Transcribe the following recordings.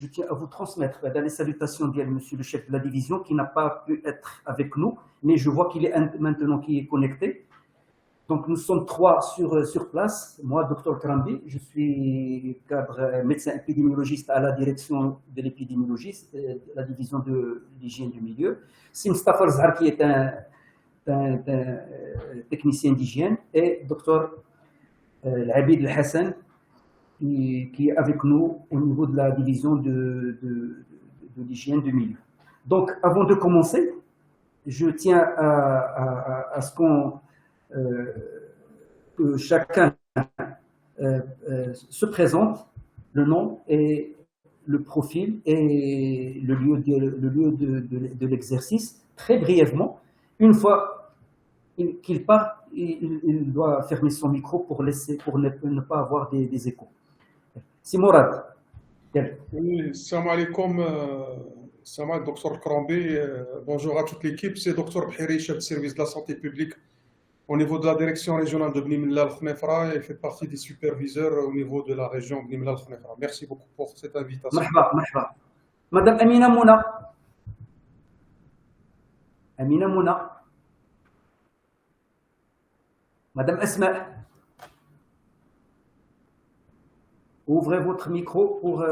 je tiens à vous transmettre les salutations de monsieur le chef de la division qui n'a pas pu être avec nous, mais je vois qu'il est maintenant qui est connecté. Donc nous sommes 3 sur place. Moi, Dr Krambi, je suis cadre médecin épidémiologiste à la direction de l'épidémiologie, la division de l'hygiène du milieu. Sim Mustafa Zahar qui est un technicien d'hygiène et Dr Abid El Hassan qui est avec nous au niveau de la division de l'hygiène du milieu. Donc, avant de commencer, je tiens à ce que chacun se présente, le nom et le profil et le lieu de l'exercice, très brièvement. Une fois qu'il part, il doit fermer son micro pour ne pas avoir des échos. Si Mourad. Salam alaikum, Salam Dr Krambi, bonjour à toute l'équipe. C'est Dr Bhiri, chef de service de la santé publique au niveau de la direction régionale de Bni Mellal Khnefra et fait partie des superviseurs au niveau de la région Bni Mellal Khnefra. Merci beaucoup pour cette invitation. Marhaba. Madame Amina Mouna. Madame Asma. Ouvrez votre micro pour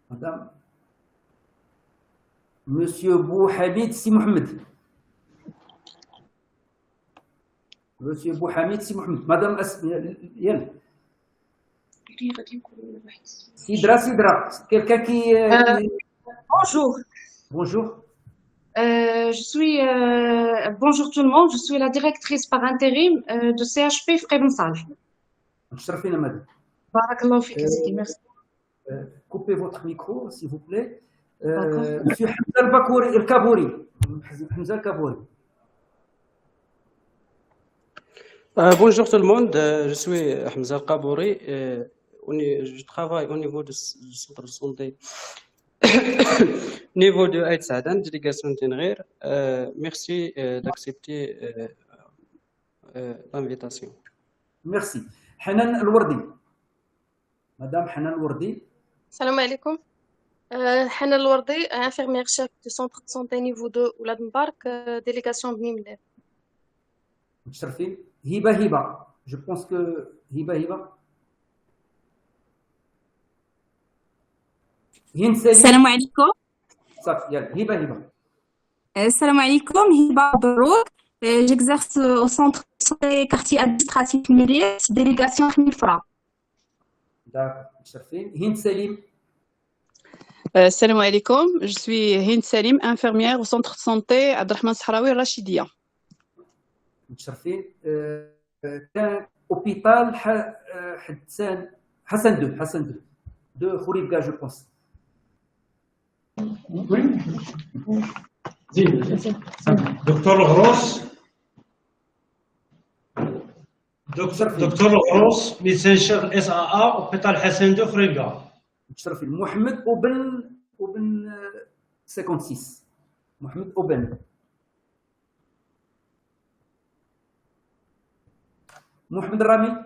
Madame. Monsieur Bouhamid Si Mohamed. Monsieur Bouhamid Si Mohamed. Madame Asma. Sidra. Quelqu'un qui. Bonjour. Bonjour. Bonjour tout le monde, je suis la directrice par intérim de CHP Frémensal. متشرفين مدام. بارك الله فيك سيدي merci. Coupez votre micro s'il vous plaît. Monsieur Hamza El-Kabouri. Hamza El-Kabouri. Bonjour tout le monde, je suis Hamza El-Kabouri. Je travaille au niveau du centre de santé niveau de Aït Saadan, délégation Tenrir. Merci d'accepter l'invitation. Merci. Hanan El-Wardi. Madame Hanan El-Wardi. Salam alaikum. Hanan El-Wardi, infirmière chef du centre de santé niveau 2 Oulad Mbark, délégation Bni Mellal. متشرفين. Hiba. Je pense que Hiba. السلام عليكم. صافي يلا هبه. السلام عليكم هبه بروك. J'exerce au centre de santé quartier administratif Miliès, délégation Khnefra. D'accord, متشرفين. هند سليم. Salam alaikum, je suis Hind Salim, infirmière au centre de santé Abdelrahman Sahraoui Rachidia. متشرفين. كان hôpital Hassan 2 de Khouribga je pense. Oui. Docteur Gross. Docteur Gross, médecin-chef SAA, hôpital Hassan II, Khouribga. متشرفين. محمد أوبن 56. محمد أوبن. محمد رامي.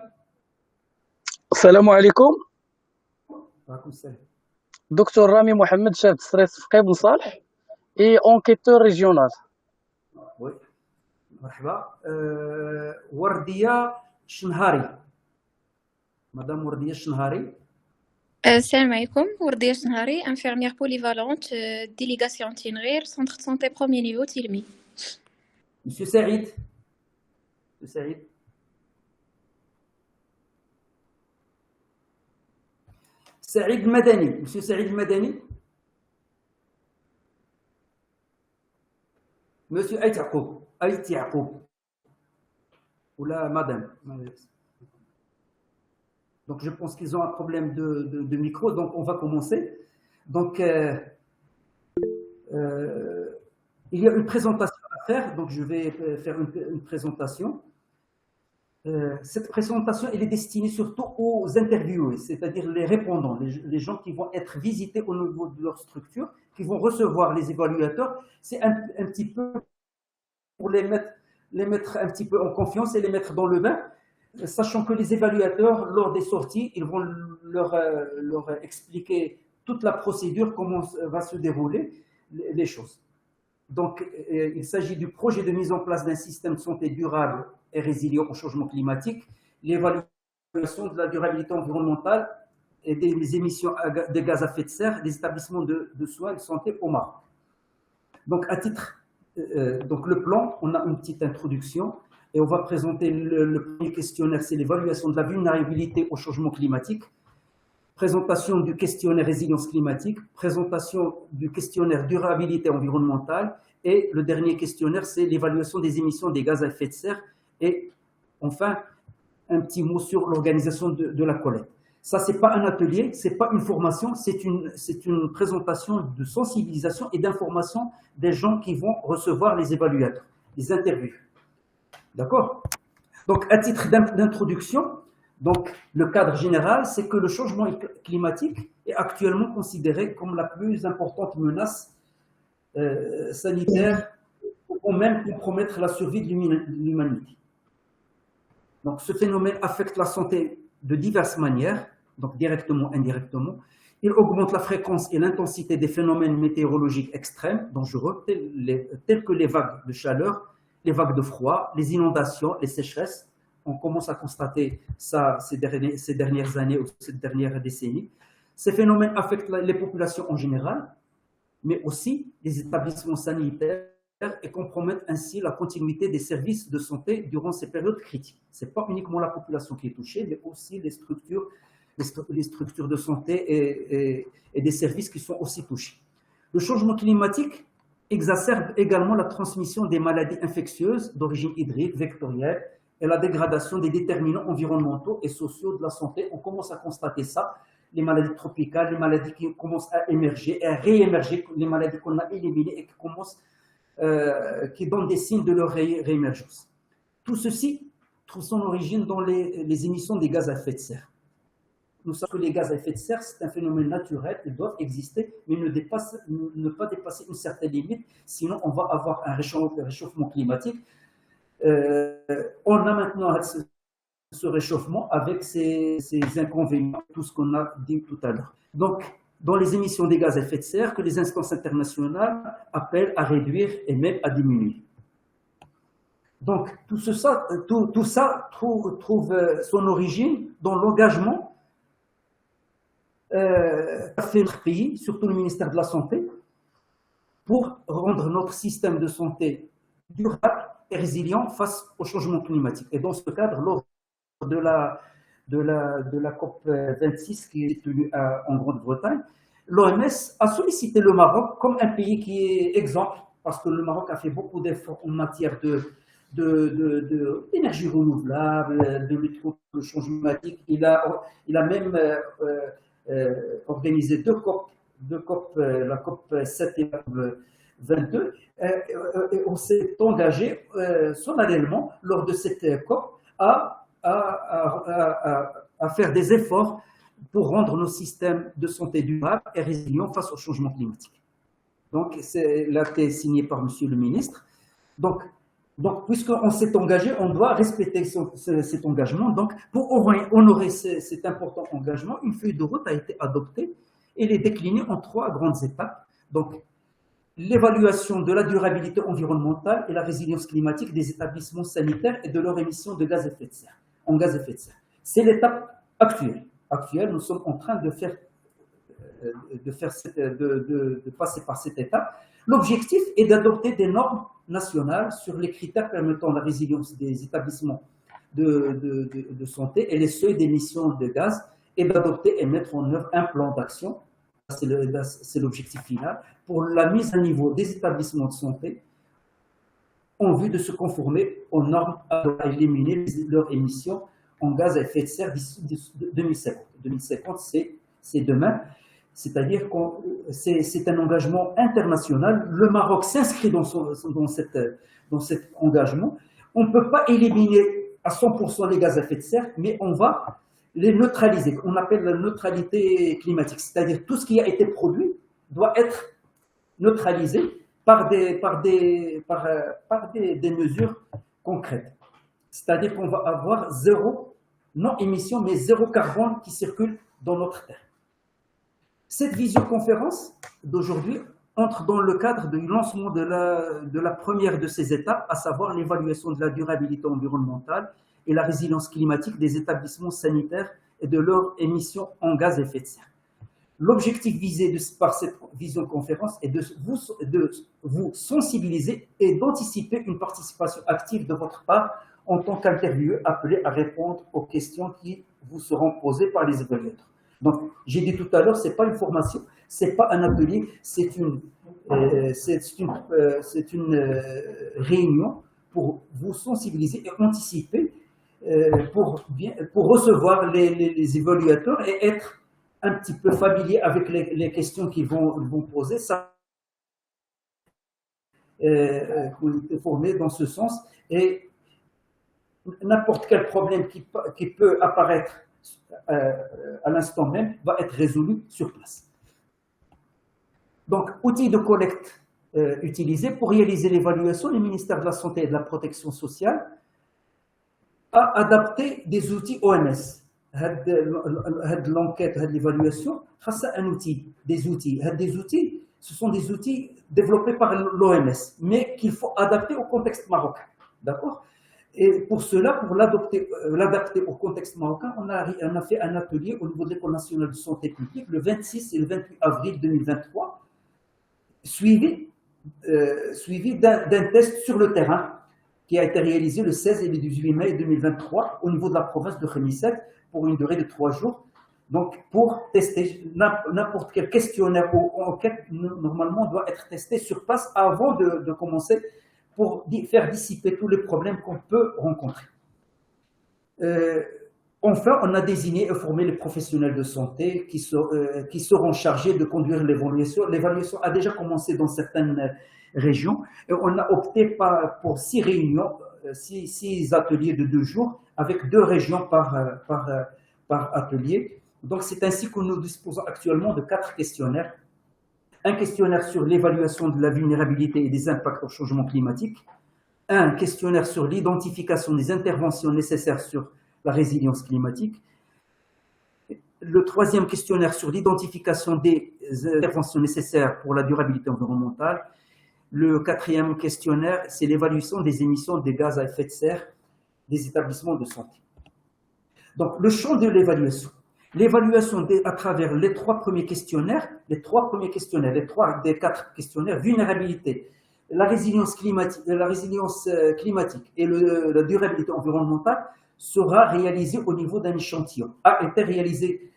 السلام عليكم. وعليكم السلام. دكتور رامي محمد chef de service في بن صالح et enquêteur régional. Oui. مرحبا. وردية شنهاري. مدام وردية شنهاري. Salam alaikum, Wordия Shnahari, infirmière polyvalente, délégation Tenrir, centre de santé premier niveau Tilmi. Monsieur Saïd. سعيد المدني. Monsieur سعيد المدني. Monsieur Aït Yaqoub. Ou la madame. Donc je pense qu'ils ont un problème de micro, donc on va commencer. Donc il y a une présentation à faire, donc je vais faire une présentation. Cette présentation elle est destinée surtout aux interviewés, c'est-à-dire les répondants, les gens qui vont être visités au niveau de leur structure, qui vont recevoir les évaluateurs. C'est un petit peu pour les mettre un petit peu en confiance et les mettre dans le bain. sachant que les évaluateurs, lors des sorties, ils vont leur expliquer toute la procédure, comment va se dérouler les choses. Donc, il s'agit du projet de mise en place d'un système de santé durable et résilient au changement climatique, l'évaluation de la durabilité environnementale et des émissions de gaz à effet de serre des établissements de soins et de santé au Maroc. Donc, donc le plan, on a une petite introduction et on va présenter le premier questionnaire, c'est l'évaluation de la vulnérabilité au changement climatique, présentation du questionnaire résilience climatique, présentation du questionnaire durabilité environnementale et le dernier questionnaire, c'est l'évaluation des émissions des gaz à effet de serre et enfin, un petit mot sur l'organisation de la collecte. Ça, ce n'est pas un atelier, ce n'est pas une formation, c'est une présentation de sensibilisation et d'information des gens qui vont recevoir les évaluateurs, les interviews. D'accord? Donc, à titre d'introduction, donc, le cadre général, c'est que le changement climatique est actuellement considéré comme la plus importante menace sanitaire ou même compromettre la survie de l'humanité. Donc, ce phénomène affecte la santé de diverses manières, donc directement, indirectement. Il augmente la fréquence et l'intensité des phénomènes météorologiques extrêmes, dangereux, tels que les vagues de chaleur, les vagues de froid, les inondations, les sécheresses. On commence à constater ça ces dernières années ou ces dernières décennies. Ces phénomènes affectent les populations en général, mais aussi les établissements sanitaires et compromettent ainsi la continuité des services de santé durant ces périodes critiques. Ce n'est pas uniquement la population qui est touchée, mais aussi les structures de santé et des services qui sont aussi touchés. Le changement climatique exacerbe également la transmission des maladies infectieuses d'origine hydrique, vectorielle, et la dégradation des déterminants environnementaux et sociaux de la santé. On commence à constater ça, les maladies tropicales, les maladies qui commencent à émerger et à réémerger, les maladies qu'on a éliminées et qui donnent des signes de leur réémergence. Tout ceci trouve son origine dans les émissions des gaz à effet de serre. Nous savons que les gaz à effet de serre, c'est un phénomène naturel, ils doivent exister, mais ne pas dépasser une certaine limite, sinon on va avoir un réchauffement climatique. On a maintenant ce réchauffement avec ses inconvénients, tout ce qu'on a dit tout à l'heure. Donc, dans les émissions des gaz à effet de serre, que les instances internationales appellent à réduire et même à diminuer. Donc, tout ça trouve son origine dans l'engagement qu'a fait notre pays, surtout le ministère de la Santé, pour rendre notre système de santé durable et résilient face au changement climatique. Et dans ce cadre, lors de la COP26 qui est tenue en Grande-Bretagne, l'OMS a sollicité le Maroc comme un pays qui est exemple, parce que le Maroc a fait beaucoup d'efforts en matière d'énergie renouvelable, de lutte contre le changement climatique. Il a même organisé deux COP, la COP 7 et la COP 22, et on s'est engagé solennellement lors de cette COP à faire des efforts pour rendre nos systèmes de santé durables et résilients face au changement climatique. Donc, c'est l'acte signé par Monsieur le ministre. Donc puisqu'on s'est engagé, on doit respecter cet engagement. Donc, pour honorer cet important engagement, une feuille de route a été adoptée et elle est déclinée en 3 grandes étapes. Donc, l'évaluation de la durabilité environnementale et la résilience climatique des établissements sanitaires et de leur émission de gaz à effet de serre, en gaz à effet de serre. C'est l'étape actuelle. Nous sommes en train de passer par cette étape. L'objectif est d'adopter des normes nationales sur les critères permettant la résilience des établissements de santé et les seuils d'émission de gaz, et d'adopter et mettre en œuvre un plan d'action, c'est l'objectif final, pour la mise à niveau des établissements de santé en vue de se conformer aux normes à éliminer leurs émissions en gaz à effet de serre d'ici 2050. 2050, c'est demain. C'est-à-dire que c'est un engagement international. Le Maroc s'inscrit dans cet engagement. On ne peut pas éliminer à 100% les gaz à effet de serre, mais on va les neutraliser. On appelle la neutralité climatique. C'est-à-dire tout ce qui a été produit doit être neutralisé par des mesures concrètes. C'est-à-dire qu'on va avoir zéro non émission, mais zéro carbone qui circule dans notre Terre. Cette visioconférence d'aujourd'hui entre dans le cadre du lancement de la première de ces étapes, à savoir l'évaluation de la durabilité environnementale et la résilience climatique des établissements sanitaires et de leurs émissions en gaz à effet de serre. L'objectif visé par cette visioconférence est de vous sensibiliser et d'anticiper une participation active de votre part en tant qu'interviewé appelé à répondre aux questions qui vous seront posées par les évaluateurs. Donc, j'ai dit tout à l'heure, ce n'est pas une formation, ce n'est pas un atelier, c'est une réunion pour vous sensibiliser et anticiper pour recevoir les évaluateurs et être un petit peu familier avec les questions qu'ils vont poser. Ça formé dans ce sens et n'importe quel problème qui peut apparaître à l'instant même va être résolu sur place. Donc, outils de collecte utilisés pour réaliser l'évaluation, le ministère de la Santé et de la Protection sociale a adapté des outils OMS. L'enquête, l'évaluation, grâce à un outil, des outils. Ce sont des outils développés par l'OMS, mais qu'il faut adapter au contexte marocain. D'accord? Et pour cela, pour l'adapter au contexte marocain, on a fait un atelier au niveau de l'École nationale de santé publique le 26 et le 28 avril 2023, suivi d'un test sur le terrain qui a été réalisé le 16 et le 18 mai 2023 au niveau de la province de Khemissat pour une durée de 3 jours. Donc, pour tester n'importe quel questionnaire ou enquête, normalement, doit être testé sur place avant de commencer pour faire dissiper tous les problèmes qu'on peut rencontrer. Enfin, on a désigné et formé les professionnels de santé qui seront chargés de conduire l'évaluation. L'évaluation a déjà commencé dans certaines régions et on a opté pour 6 réunions, 6 ateliers de 2 jours avec 2 régions par atelier. Donc, c'est ainsi que nous disposons actuellement de 4 questionnaires. Un questionnaire sur l'évaluation de la vulnérabilité et des impacts au changement climatique. Un questionnaire sur l'identification des interventions nécessaires sur la résilience climatique. Le 3e questionnaire sur l'identification des interventions nécessaires pour la durabilité environnementale. Le 4e questionnaire, c'est l'évaluation des émissions de gaz à effet de serre des établissements de santé. Donc, le champ de l'évaluation. L'évaluation à travers les 3 premiers questionnaires, les 3 des 4 questionnaires, vulnérabilité, la résilience climatique et la durabilité environnementale sera réalisée au niveau d'un échantillon, a été réalisé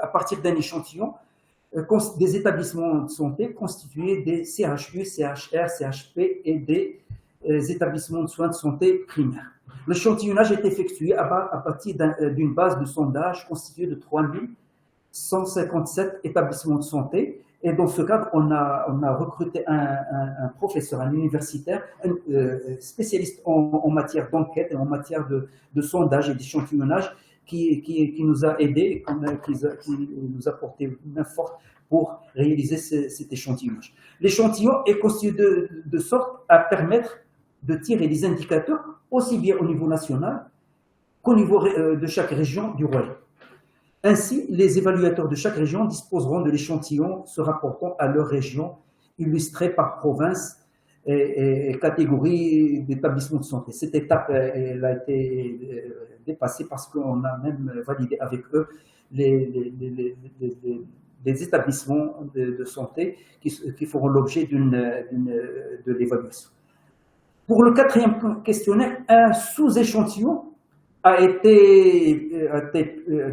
à partir d'un échantillon des établissements de santé constitués des CHU, CHR, CHP et des établissements de soins de santé primaires. L'échantillonnage est effectué à partir d'une base de sondage constituée de 3157 établissements de santé. Et dans ce cadre, on a recruté un professeur, un universitaire, un spécialiste en matière d'enquête et en matière de sondage et d'échantillonnage qui nous a aidés, qui nous a porté une main forte pour réaliser cet échantillonnage. L'échantillon est constitué de sorte à permettre de tirer des indicateurs aussi bien au niveau national qu'au niveau de chaque région du royaume. Ainsi, les évaluateurs de chaque région disposeront de l'échantillon se rapportant à leur région, illustré par province et catégorie d'établissements de santé. Cette étape elle a été dépassée parce qu'on a même validé avec eux les établissements de santé qui feront l'objet de l'évaluation. Pour le 4e questionnaire, un sous-échantillon a été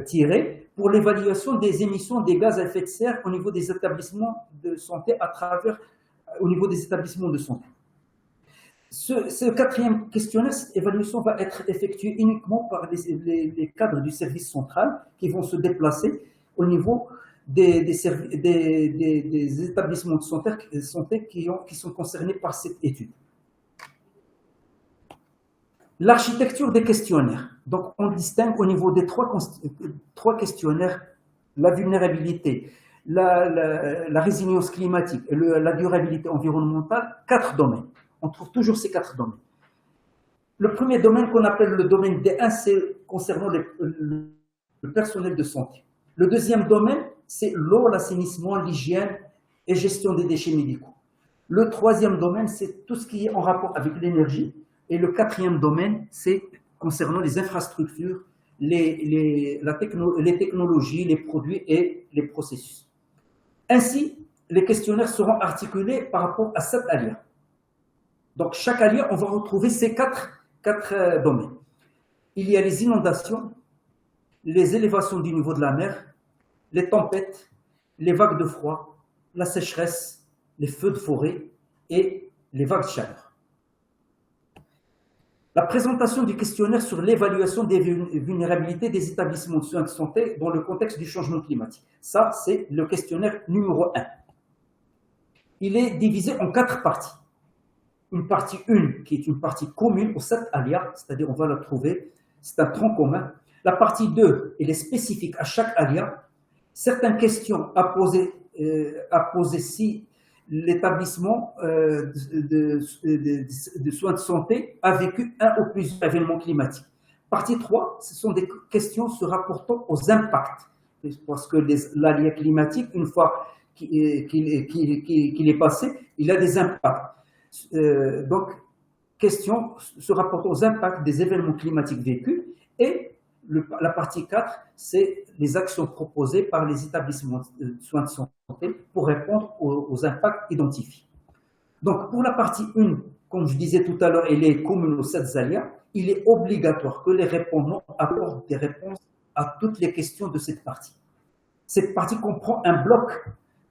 tiré pour l'évaluation des émissions des gaz à effet de serre au niveau des établissements de santé au niveau des établissements de santé. Ce 4e questionnaire, cette évaluation va être effectuée uniquement par les cadres du service central qui vont se déplacer au niveau des établissements de santé qui sont concernés par cette étude. L'architecture des questionnaires. Donc, on distingue au niveau des 3 questionnaires la vulnérabilité, la résilience climatique et la durabilité environnementale, 4 domaines. On trouve toujours ces 4 domaines. Le premier domaine qu'on appelle le domaine D1, c'est concernant le personnel de santé. Le deuxième domaine, c'est l'eau, l'assainissement, l'hygiène et gestion des déchets médicaux. Le troisième domaine, c'est tout ce qui est en rapport avec l'énergie. Et le quatrième domaine, c'est concernant les infrastructures, les technologies, les produits et les processus. Ainsi, les questionnaires seront articulés par rapport à 7 aléas. Donc, chaque aléa, on va retrouver ces quatre domaines. Il y a les inondations, les élévations du niveau de la mer, les tempêtes, les vagues de froid, la sécheresse, les feux de forêt et les vagues de chaleur. La présentation du questionnaire sur l'évaluation des vulnérabilités des établissements de soins de santé dans le contexte du changement climatique. Ça, c'est le questionnaire numéro 1. Il est divisé en 4 parties. Une partie 1 qui est une partie commune aux 7 aléas, c'est-à-dire on va la trouver, c'est un tronc commun. La partie 2, elle est spécifique à chaque aléa. Certaines questions à poser si l'établissement de soins de santé a vécu un ou plusieurs événements climatiques. Partie 3, ce sont des questions se rapportant aux impacts. Parce que l'aléa climatique, une fois qu'il est passé, il a des impacts. Donc, questions se rapportant aux impacts des événements climatiques vécus. Et la partie 4, c'est les actions proposées par les établissements de soins de santé pour répondre aux impacts identifiés. Donc, pour la partie 1, comme je disais tout à l'heure, elle est commune aux 7 aléas. Il est obligatoire que les répondants apportent des réponses à toutes les questions de cette partie. Cette partie comprend un bloc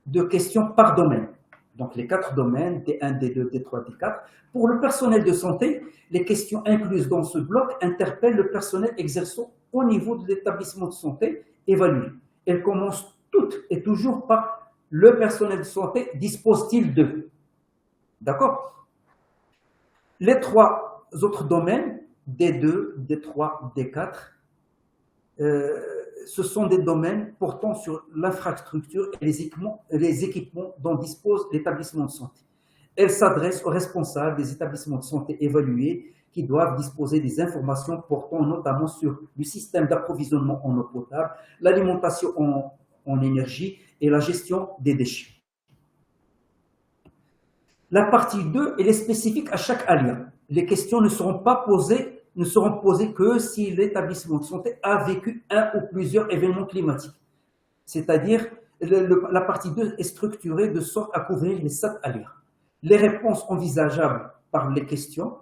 de questions par domaine. Donc, les 4 domaines, D1, D2, D3, D4. Pour le personnel de santé, les questions incluses dans ce bloc interpellent le personnel exerçant au niveau de l'établissement de santé évalué. Elles commencent toutes et toujours par le personnel de santé dispose-t-il de. D'accord? Les 3 autres domaines, D2, D3, D4, ce sont des domaines portant sur l'infrastructure et les équipements dont dispose l'établissement de santé. Elles s'adressent aux responsables des établissements de santé évalués qui doivent disposer des informations portant notamment sur le système d'approvisionnement en eau potable, l'alimentation en énergie et la gestion des déchets. La partie 2, elle est spécifique à chaque aléa. Les questions ne seront posées que si l'établissement de santé a vécu un ou plusieurs événements climatiques. C'est-à-dire, la partie 2 est structurée de sorte à couvrir les 7 aléas. Les réponses envisageables par les questions,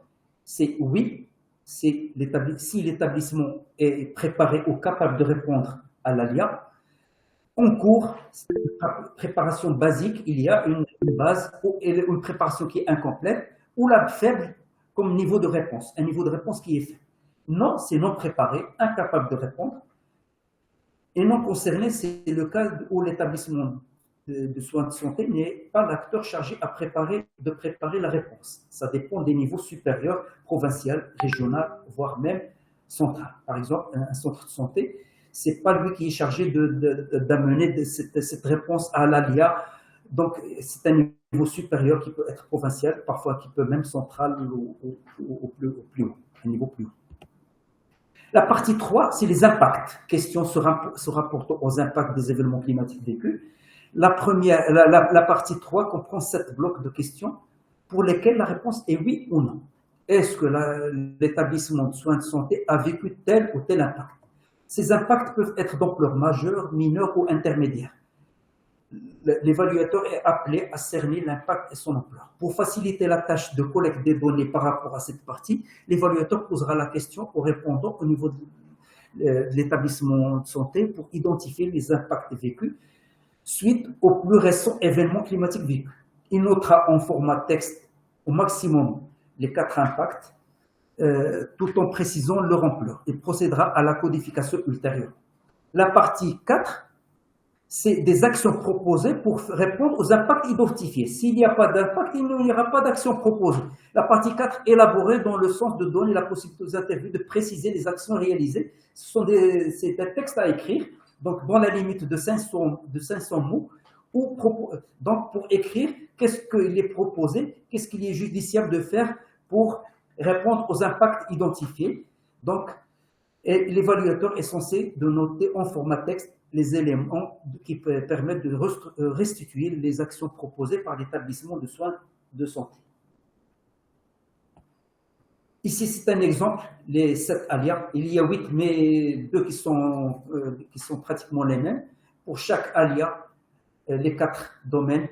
c'est oui, si l'établissement est préparé ou capable de répondre à l'aléa. En cours, préparation basique, il y a une base ou une préparation qui est incomplète ou la faible comme niveau de réponse, un niveau de réponse qui est fait. Non, c'est non préparé, incapable de répondre. Et non concerné, c'est le cas où l'établissement de soins de santé n'est pas l'acteur chargé de préparer la réponse. Ça dépend des niveaux supérieurs, provincial, régional, voire même central. Par exemple, un centre de santé, c'est pas lui qui est chargé d'amener cette réponse à l'aléa. Donc, c'est un niveau supérieur qui peut être provincial, parfois qui peut même central au plus haut, un niveau plus haut. La partie 3, c'est les impacts. Questions se rapportant aux impacts des événements climatiques vécus. La partie 3 comprend 7 blocs de questions pour lesquels la réponse est oui ou non. Est-ce que l'établissement de soins de santé a vécu tel ou tel impact? Ces impacts peuvent être d'ampleur majeure, mineure ou intermédiaire. L'évaluateur est appelé à cerner l'impact et son ampleur. Pour faciliter la tâche de collecte des données par rapport à cette partie, l'évaluateur posera la question aux répondants au niveau de l'établissement de santé pour identifier les impacts vécus suite aux plus récents événements climatiques vécus. Il notera en format texte au maximum les 4 impacts, tout en précisant leur ampleur. Il procédera à la codification ultérieure. La partie 4, c'est des actions proposées pour répondre aux impacts identifiés. S'il n'y a pas d'impact, il n'y aura pas d'action proposée. La partie 4, élaborée dans le sens de donner la possibilité aux interviews de préciser les actions réalisées. C'est un texte à écrire, donc dans la limite de 500 mots, donc pour écrire qu'est-ce qu'il est proposé, qu'est-ce qu'il est judiciable de faire pour répondre aux impacts identifiés. Donc, Et l'évaluateur est censé de noter en format texte les éléments qui permettent de restituer les actions proposées par l'établissement de soins de santé. Ici, c'est un exemple, les 7 alias. Il y a 8, mais 2 qui sont pratiquement les mêmes. Pour chaque alia, les 4 domaines,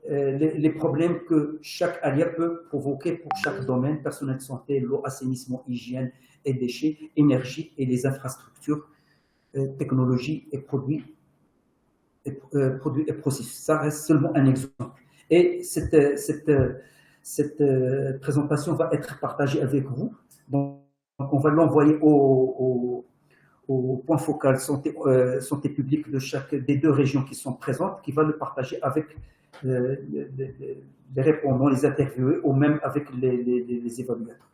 les problèmes que chaque alia peut provoquer pour chaque domaine, personnel de santé, l'eau, assainissement, hygiène et déchets, énergie et les infrastructures, technologie et produits et processus. Ça reste seulement un exemple. Et cette présentation va être partagée avec vous. Donc, on va l'envoyer au point focal santé publique de chaque des 2 régions qui sont présentes, qui va le partager avec les répondants, les interviewés, ou même avec les évaluateurs.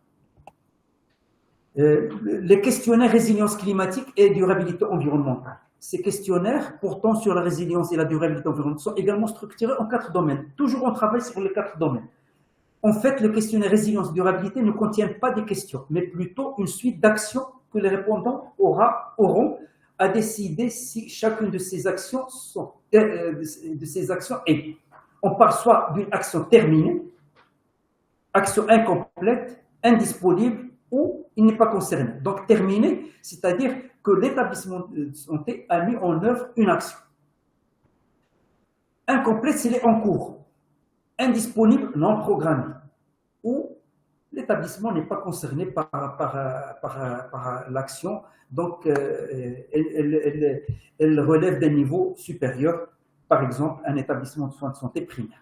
Les questionnaires résilience climatique et durabilité environnementale. Ces questionnaires portant sur la résilience et la durabilité environnementale sont également structurés en 4 domaines. Toujours on travaille sur les 4 domaines. En fait, le questionnaire résilience et durabilité ne contient pas des questions, mais plutôt une suite d'actions que les répondants auront à décider si chacune de ces actions est. On parle soit d'une action terminée, action incomplète, indisponible ou il n'est pas concerné. Donc terminé, c'est-à-dire que l'établissement de santé a mis en œuvre une action. Incomplète s'il est en cours. Indisponible, non programmé. Ou l'établissement n'est pas concerné par l'action, donc elle relève d'un niveau supérieur, par exemple un établissement de soins de santé primaire.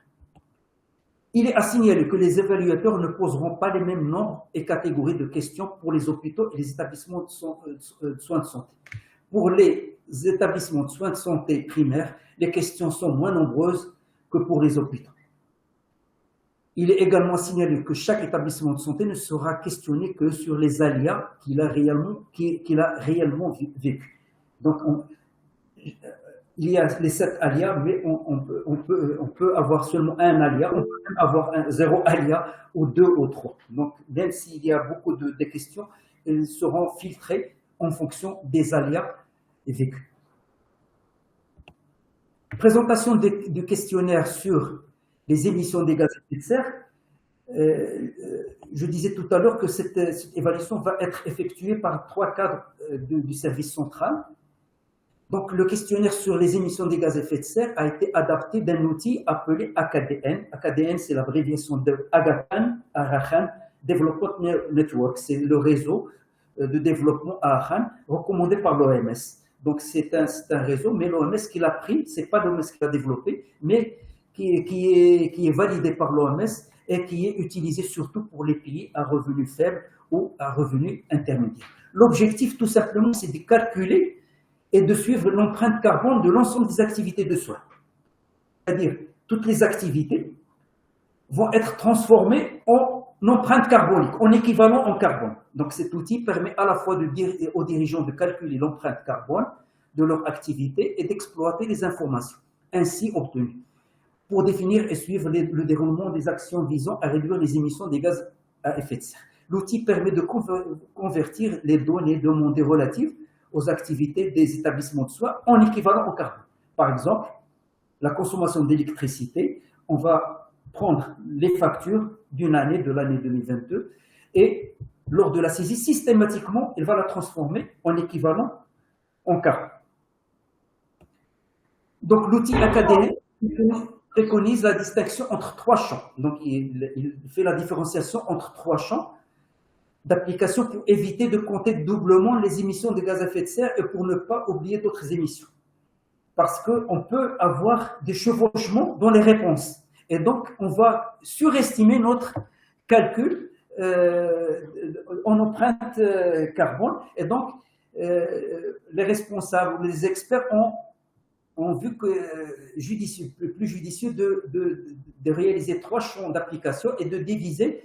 Il est à signaler que les évaluateurs ne poseront pas les mêmes nombres et catégories de questions pour les hôpitaux et les établissements de soins de santé. Pour les établissements de soins de santé primaires, les questions sont moins nombreuses que pour les hôpitaux. Il est également signalé que chaque établissement de santé ne sera questionné que sur les aléas qu'il a réellement vécu. Donc, il y a les 7 aléas, mais on peut avoir seulement un aléa, on peut même avoir 0 aléa ou 2 ou 3. Donc, même s'il y a beaucoup de questions, elles seront filtrées en fonction des aléas vécus. Présentation du questionnaire sur les émissions des gaz à effet de serre. Je disais tout à l'heure que cette évaluation va être effectuée par 3 cadres du service central. Donc, le questionnaire sur les émissions des gaz à effet de serre a été adapté d'un outil appelé AKDN. AKDN, c'est l'abréviation de Aga-Khan Development Network. C'est le réseau de développement Aga-Khan recommandé par l'OMS. Donc, c'est un réseau, mais l'OMS qui l'a pris, ce n'est pas l'OMS qui l'a développé, mais qui est validé par l'OMS et qui est utilisé surtout pour les pays à revenus faibles ou à revenus intermédiaires. L'objectif, tout simplement, c'est de calculer et de suivre l'empreinte carbone de l'ensemble des activités de soins. C'est-à-dire, toutes les activités vont être transformées en empreinte carbonique, en équivalent en carbone. Donc cet outil permet à la fois de dire aux dirigeants de calculer l'empreinte carbone de leur activité et d'exploiter les informations ainsi obtenues pour définir et suivre le déroulement des actions visant à réduire les émissions des gaz à effet de serre. L'outil permet de convertir les données demandées relatives aux activités des établissements de soins en équivalent au carbone. Par exemple, la consommation d'électricité, on va prendre les factures d'une année, de l'année 2022, et lors de la saisie, systématiquement, elle va la transformer en équivalent en carbone. Donc l'outil AKDN préconise la distinction entre 3 champs. Donc il fait la différenciation entre 3 champs d'application pour éviter de compter doublement les émissions de gaz à effet de serre et pour ne pas oublier d'autres émissions. Parce qu'on peut avoir des chevauchements dans les réponses. Et donc, on va surestimer notre calcul en empreinte carbone. Et donc, les responsables, les experts ont vu que plus judicieux de réaliser 3 champs d'application et de diviser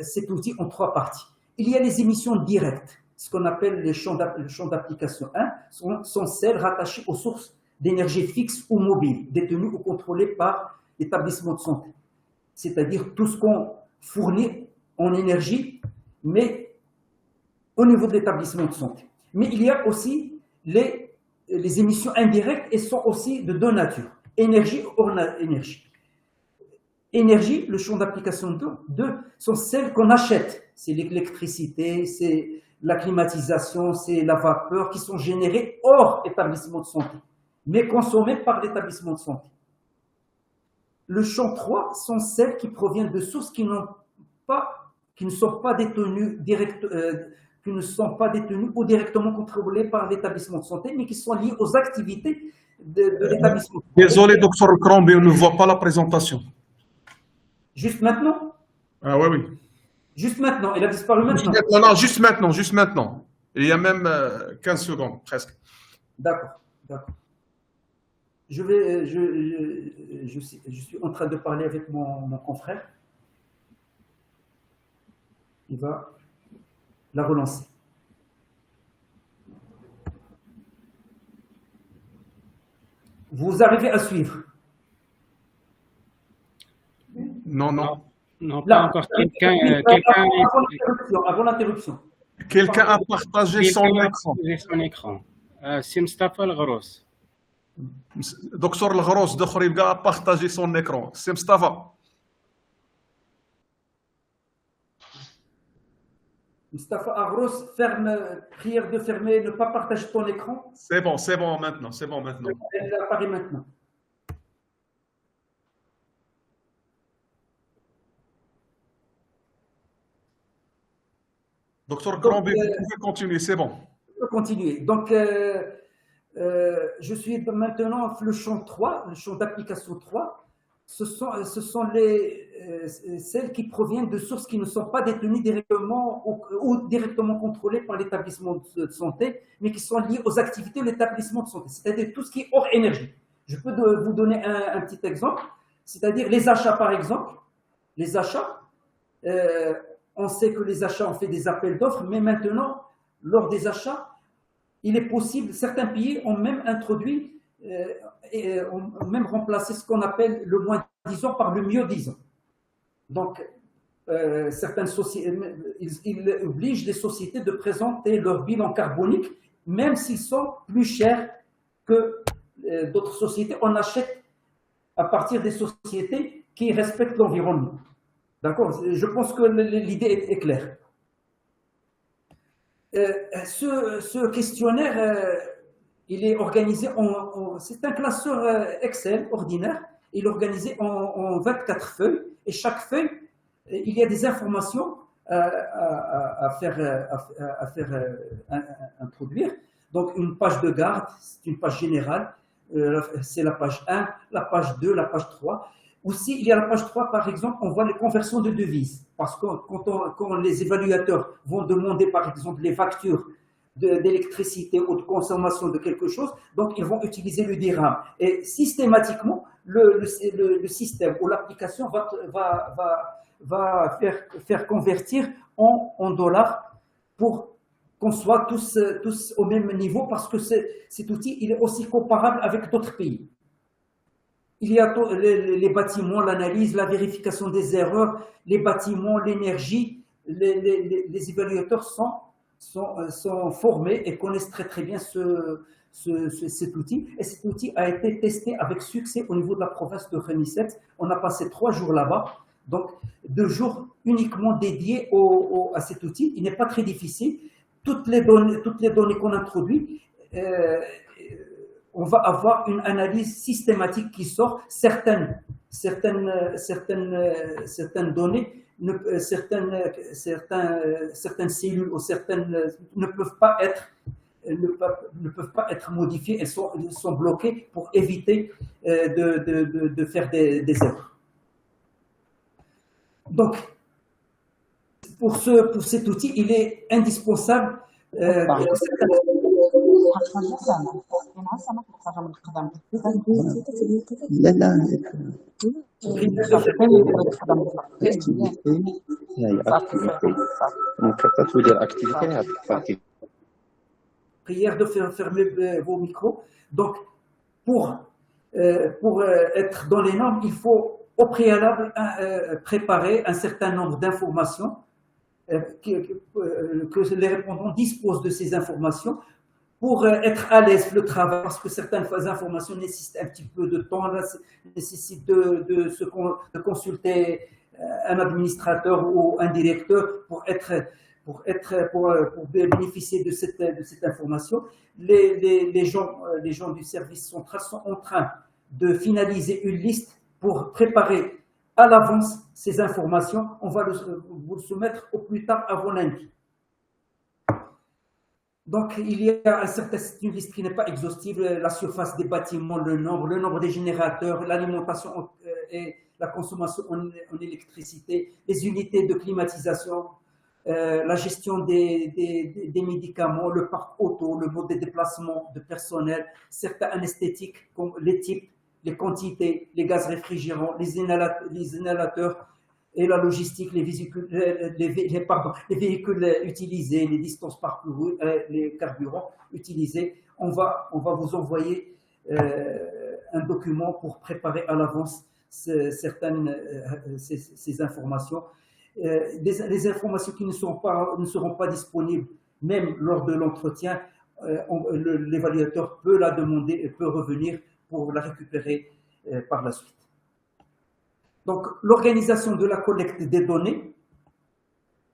cet outil en 3 parties. Il y a les émissions directes, ce qu'on appelle les champs d'application 1, sont celles rattachées aux sources d'énergie fixes ou mobiles, détenues ou contrôlées par l'établissement de santé. C'est-à-dire tout ce qu'on fournit en énergie, mais au niveau de l'établissement de santé. Mais il y a aussi les émissions indirectes et sont aussi de deux natures, énergie et hors énergie. Énergie, le champ d'application de sont celles qu'on achète. C'est l'électricité, c'est la climatisation, c'est la vapeur qui sont générées hors établissement de santé, mais consommées par l'établissement de santé. Le champ 3 sont celles qui proviennent de sources qui ne sont pas détenues ou directement contrôlées par l'établissement de santé, mais qui sont liées aux activités de l'établissement. Désolé, docteur Krombi, on ne voit pas la présentation. Juste maintenant? Ah oui, oui. Juste maintenant, elle a disparu maintenant. Non, juste maintenant, juste maintenant. Il y a même 15 secondes, presque. D'accord, d'accord. Je suis en train de parler avec mon confrère. Il va la relancer. Vous arrivez à suivre? Non, non. Non, pas encore. Avant l'interruption. Quelqu'un a partagé son écran. C'est Mustafa El-Ghrouss. Docteur El-Ghrouss, a partagé son écran. C'est Mustafa. Mustafa El-Ghrouss, prière de fermer, ne pas partager ton écran. C'est bon maintenant, c'est bon maintenant. Elle apparaît maintenant. Docteur Krombi, vous pouvez continuer, c'est bon. Je peux continuer. Donc, je suis maintenant le champ 3, le champ d'application 3. Ce sont celles qui proviennent de sources qui ne sont pas détenues directement ou directement contrôlées par l'établissement de santé, mais qui sont liées aux activités de l'établissement de santé, c'est-à-dire tout ce qui est hors énergie. Je peux vous donner un petit exemple, c'est-à-dire les achats par exemple. Les achats, on sait que les achats, on fait des appels d'offres, mais maintenant, lors des achats, il est possible, certains pays ont même introduit, ont même remplacé ce qu'on appelle le moins disant par le mieux disant. Donc, certaines sociétés, ils obligent les sociétés de présenter leur bilan carbonique, même s'ils sont plus chers que d'autres sociétés. On achète à partir des sociétés qui respectent l'environnement. D'accord? Je pense que l'idée est claire. Ce questionnaire, il est organisé c'est un classeur Excel ordinaire. Il est organisé en 24 feuilles et chaque feuille, il y a des informations à faire introduire. Donc une page de garde, c'est une page générale, c'est la page 1, la page 2, la page 3. Aussi, il y a la page 3, par exemple, on voit les conversions de devises. Parce que quand les évaluateurs vont demander, par exemple, les factures d'électricité ou de consommation de quelque chose, donc ils vont utiliser le dirham. Et systématiquement, le système ou l'application va faire convertir en dollars pour qu'on soit tous au même niveau, parce que cet outil, il est aussi comparable avec d'autres pays. Il y a les bâtiments, l'analyse, la vérification des erreurs, les bâtiments, l'énergie. Les évaluateurs sont formés et connaissent très bien cet outil. Et cet outil a été testé avec succès au niveau de la province de Khemisset. On a passé 3 jours là-bas. Donc, 2 jours uniquement dédiés à cet outil. Il n'est pas très difficile. Toutes les données qu'on introduit, on va avoir une analyse systématique qui sort. Certaines données, certaines cellules ou certaines ne peuvent pas être modifiées. Elles sont bloquées pour éviter de faire des erreurs. Donc, pour cet outil, il est indispensable prière de fermer vos micros. Donc, pour être dans les normes, il faut au préalable préparer un certain nombre d'informations que les répondants disposent de ces informations pour être à l'aise le travail, parce que certaines informations nécessitent un petit peu de temps, nécessitent de consulter un administrateur ou un directeur pour bénéficier de cette information. Les gens du service central sont en train de finaliser une liste pour préparer à l'avance ces informations. On va vous le soumettre au plus tard avant lundi. Donc, il y a une liste qui n'est pas exhaustive, la surface des bâtiments, le nombre des générateurs, l'alimentation et la consommation en électricité, les unités de climatisation, la gestion des médicaments, le parc auto, le mode de déplacement de personnel, certains anesthétiques comme les types, les quantités, les gaz réfrigérants, les inhalateurs et la logistique, les véhicules utilisés, les distances parcourues, les carburants utilisés. On va vous envoyer un document pour préparer à l'avance ces informations. Les informations qui ne seront pas disponibles, même lors de l'entretien, l'évaluateur peut la demander et peut revenir pour la récupérer par la suite. Donc, l'organisation de la collecte des données.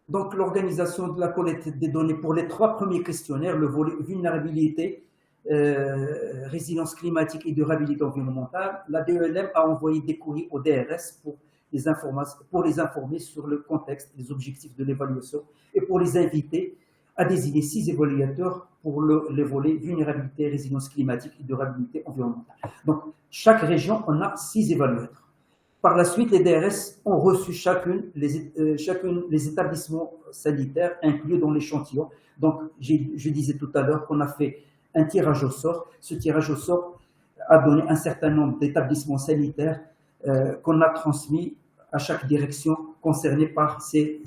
Donc, l'organisation de la collecte des données pour les 3 premiers questionnaires, le volet vulnérabilité, résilience climatique et durabilité environnementale. La DELM a envoyé des courriers au DRS pour les informer sur le contexte, les objectifs de l'évaluation et pour les inviter à désigner 6 évaluateurs pour les volets vulnérabilité, résilience climatique et durabilité environnementale. Donc, chaque région en a 6 évaluateurs. Par la suite, les DRS ont reçu chacune les établissements sanitaires inclus dans l'échantillon. Donc, je disais tout à l'heure qu'on a fait un tirage au sort. Ce tirage au sort a donné un certain nombre d'établissements sanitaires qu'on a transmis à chaque direction concernée par ces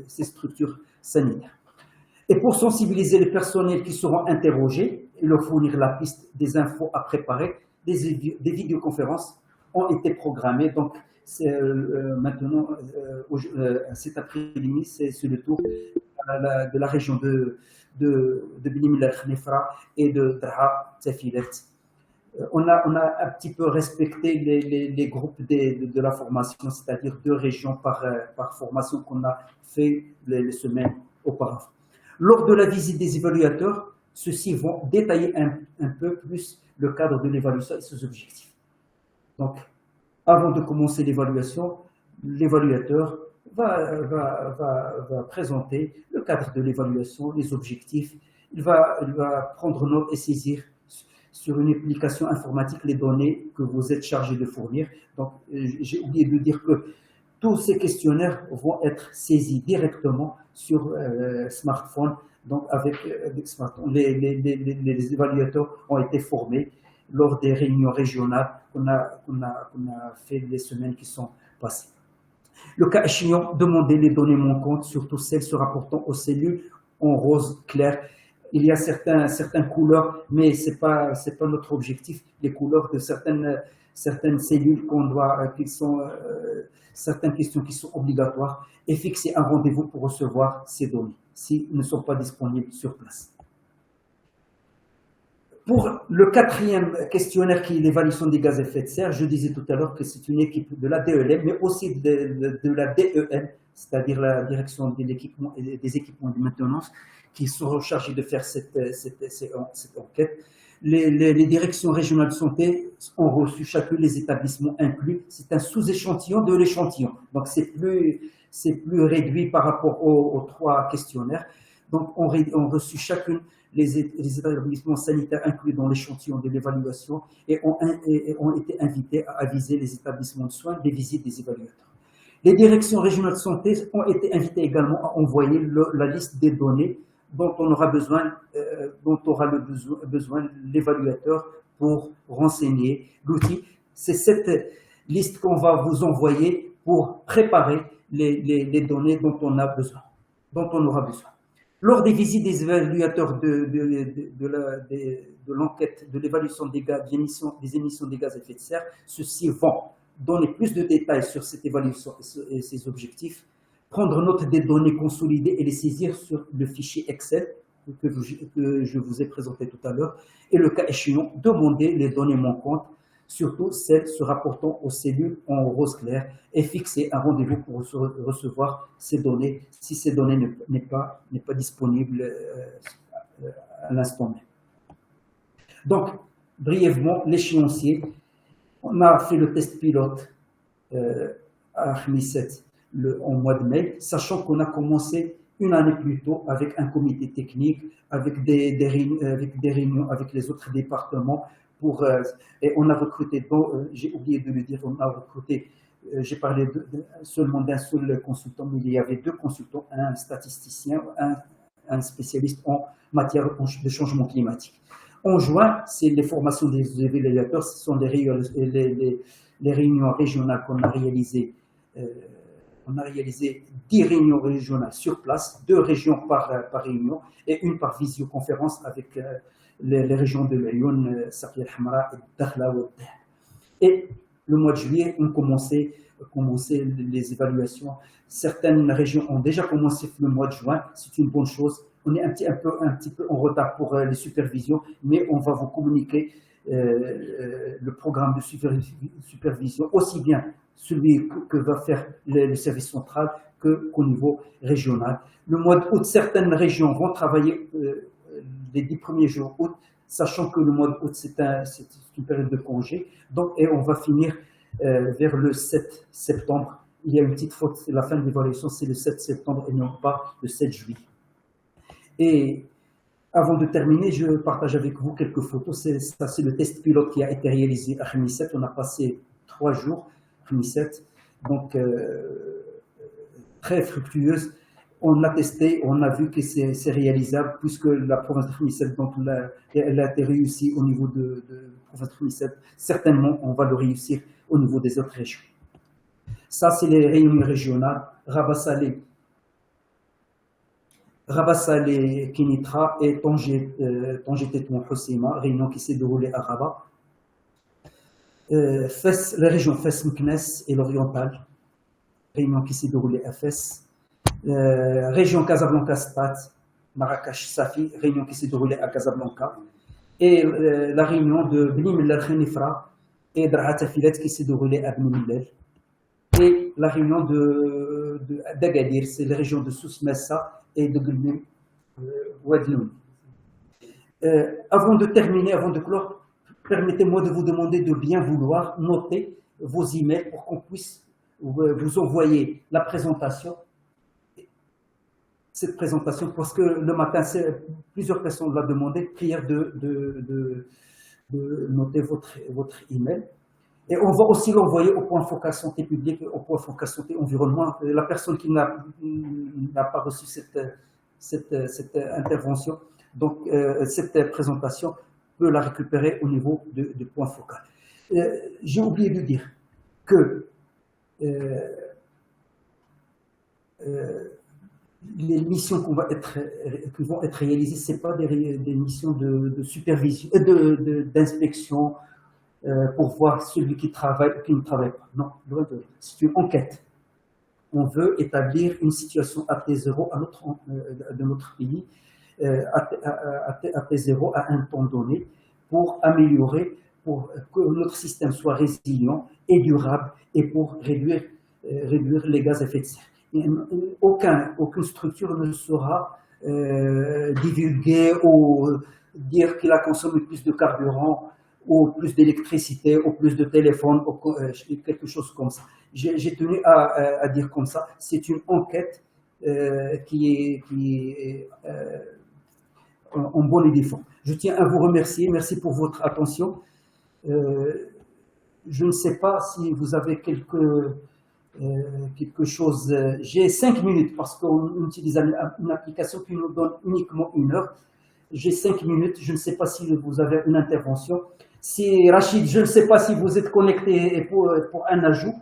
structures sanitaires. Et pour sensibiliser les personnels qui seront interrogés et leur fournir la piste des infos à préparer, des vidéoconférences ont été programmées. Donc, maintenant, cet après-midi, c'est le tour de la région de Bni Mellal Khnefra et de Draa Tafilet. On a un petit peu respecté les groupes de la formation, c'est-à-dire 2 régions par formation qu'on a fait les semaines auparavant. Lors de la visite des évaluateurs, ceux-ci vont détailler un peu plus le cadre de l'évaluation et ses objectifs. Donc, avant de commencer l'évaluation, l'évaluateur va présenter le cadre de l'évaluation, les objectifs. Il va prendre note et saisir sur une application informatique les données que vous êtes chargé de fournir. Donc, j'ai oublié de dire que tous ces questionnaires vont être saisis directement sur smartphone. Donc, avec smartphone, les évaluateurs ont été formés lors des réunions régionales qu'on a fait les semaines qui sont passées. Le cas échéant, demander les données manquantes, surtout celles se rapportant aux cellules en rose clair. Il y a certaines couleurs, mais c'est pas notre objectif. Les couleurs de certaines cellules certaines questions qui sont obligatoires, et fixer un rendez-vous pour recevoir ces données s'ils ne sont pas disponibles sur place. Pour le 4e questionnaire qui est l'évaluation des gaz à effet de serre, je disais tout à l'heure que c'est une équipe de la DELM, mais aussi de la DEM, c'est-à-dire la direction des équipements de maintenance, qui sont chargés de faire cette enquête. Les directions régionales de santé ont reçu chacune les établissements inclus. C'est un sous-échantillon de l'échantillon. Donc, c'est plus réduit par rapport aux 3 questionnaires. Donc, on a reçu chacune les établissements sanitaires inclus dans l'échantillon de l'évaluation et ont été invités à aviser les établissements de soins des visites des évaluateurs. Les directions régionales de santé ont été invitées également à envoyer la liste des données dont aura besoin l'évaluateur pour renseigner l'outil. C'est cette liste qu'on va vous envoyer pour préparer les données dont on aura besoin. Lors des visites des évaluateurs de l'enquête de l'évaluation des émissions des gaz à effet de serre, ceux-ci vont donner plus de détails sur cette évaluation et ses objectifs, prendre note des données consolidées et les saisir sur le fichier Excel que je vous ai présenté tout à l'heure, et le cas échéant, demander les données manquantes, surtout celles se rapportant aux cellules en rose clair, et fixer un rendez-vous pour recevoir ces données si ces données n'est pas disponible à l'instant même. Donc, brièvement, l'échéancier, on a fait le test pilote à Khmisset en mois de mai, sachant qu'on a commencé une année plus tôt avec un comité technique, avec des réunions avec les autres départements, et on a recruté, j'ai oublié de le dire, on a recruté, j'ai parlé seulement d'un seul consultant, mais il y avait 2 consultants, un statisticien, un spécialiste en matière de changement climatique. En juin, c'est les formations des évaluateurs, ce sont les réunions régionales qu'on a réalisées. On a réalisé 10 réunions régionales sur place, 2 régions par réunion et une par visioconférence avec les régions de Lyon, Saqiya al-Hamra et Dakhla. Et le mois de juillet, on commençait les évaluations. Certaines régions ont déjà commencé le mois de juin, c'est une bonne chose. On est un petit peu en retard pour les supervisions, mais on va vous communiquer le programme de supervision, aussi bien celui que va faire le service central qu'au niveau régional. Le mois d'août, certaines régions vont travailler les 10 premiers jours d'août, sachant que le mois d'août, c'est une période de congé. Donc, et on va finir vers le 7 septembre. Il y a une petite faute, la fin de l'évaluation, c'est le 7 septembre et non pas le 7 juillet. Et avant de terminer, je partage avec vous quelques photos. C'est le test pilote qui a été réalisé à Khmisset. On a passé 3 jours à Khmisset, donc très fructueuse. On l'a testé, on a vu que c'est réalisable puisque la province de Khmisset, donc elle a été réussie au niveau de la province de Khmisset. Certainement, on va le réussir au niveau des autres régions. Ça, c'est les réunions régionales. Rabat Salé, Kinitra et Tanger Tétouan Hossima, réunion qui s'est déroulée à Rabat. Les régions Fès, Meknès et l'Oriental, réunion qui s'est déroulée à Fès. Région Casablanca-Spat, Marrakech, Safi, réunion qui s'est déroulée à Casablanca. Et la réunion de Bni Mellal Khenifra et Drahat Afilet qui s'est déroulée à Bni Mellal. Et la réunion d'Agadir, c'est les régions de Souss Messa et de Gulmim Ouadloun. Avant de terminer, avant de clore, permettez-moi de vous demander de bien vouloir noter vos emails pour qu'on puisse vous envoyer la présentation. Cette présentation, parce que le matin, plusieurs personnes l'ont demandé, prière de noter votre email. Et on va aussi l'envoyer au point focal santé publique, au point focal santé environnement. La personne qui n'a pas reçu cette intervention, donc cette présentation, peut la récupérer au niveau du point focal. J'ai oublié de dire que les missions qui vont être réalisées, ce n'est pas des missions de supervision, d'inspection, pour voir celui qui travaille ou qui ne travaille pas. Non, c'est une enquête. On veut établir une situation AT0 de notre pays, AT0 à un temps donné, pour améliorer, pour que notre système soit résilient et durable et pour réduire les gaz à effet de serre. Aucune structure ne sera divulguée ou dire qu'il a consommé plus de carburant ou plus d'électricité, ou plus de téléphone, ou quelque chose comme ça. J'ai tenu à dire comme ça. C'est une enquête qui est en bonne et due forme. Je tiens à vous remercier. Merci pour votre attention. Je ne sais pas si vous avez quelque chose. J'ai 5 minutes parce qu'on utilise une application qui nous donne uniquement 1 heure. J'ai 5 minutes. Je ne sais pas si vous avez une intervention. Si Rachid, je ne sais pas si vous êtes connecté pour un ajout.